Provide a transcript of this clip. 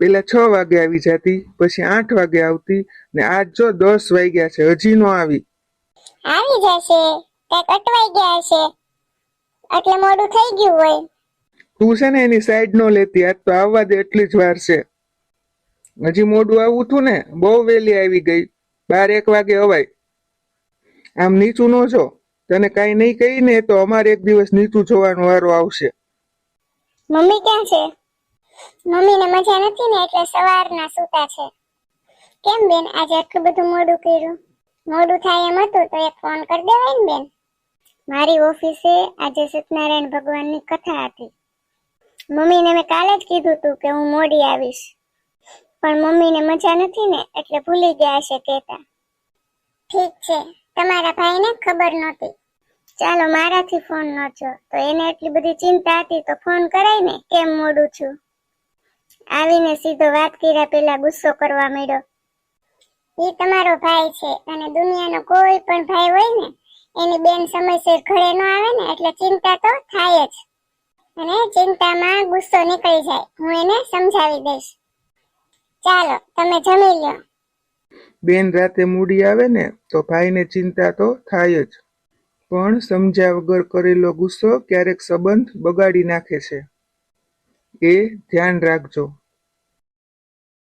પેલા 6 વાગે આવી જતી, પછી 8 વાગે આવતી, ને આજ જો 10 વાગ્યા છે હજી નો આવી. આવી જશે, કઈક અટવાઈ ગયા હશે એટલે મોડું થઈ ગયું હોય. તું છે ને એની સાઈડ નો લેતી, આજ તો આવવા દે એટલી જ વાર છે. હજી મોડું આવું તું ને, બહુ વહેલી આવી ગઈ. 12-1 વાગે અવાય. આમ નીચું નો જો, તને કાંઈ નહીં કહી ને તો અમારે એક દિવસ નીચું જોવાનો વારો આવશે. મમ્મી ક્યાં છે? મમ્મીને મજા નથી ને એટલે સવારના સૂતા છે. કેમ બેન, આજે આટલું બધું મોડું કર્યું? મોડું થાય એમ હતું તો એક ફોન કરી દેવાય ને બેન. મારી ઓફિસે આજે સત્યનારાયણ ભગવાનની કથા હતી. મમ્મીને મેં કાલે જ કીધું તું કે હું મોડી આવીશ, પણ મમ્મીને મજા નથી ને એટલે ભૂલી ગયા હશે કહેતા. ઠીક છે, તમારા ભાઈને ખબર નહોતી. ચાલો, મારાથી ફોન નહોતો તો એને એટલી બધી ચિંતા હતી તો ફોન કરાય ને કેમ મોડું છું. આવીને સીધો વાત કર્યા પેલા ગુસ્સો કરવા માંડ્યો. એ તમારો ભાઈ છે અને દુનિયાનો કોઈ પણ ભાઈ હોય ને એની બેન સમયસર ઘરે ન આવે ને એટલે ચિંતા તો થાય જ, અને ચિંતામાં ગુસ્સો નીકળી જાય. હું એને સમજાવી દઈશ. ચાલો, તમે જમી લો. બેન રાતે મૂડી આવે ને તો ભાઈને ચિંતા તો થાય જ, પણ સમજ્યા વગર કરેલો ગુસ્સો ક્યારેક સંબંધ બગાડી નાખે છે. એ ધ્યાન રાખજો.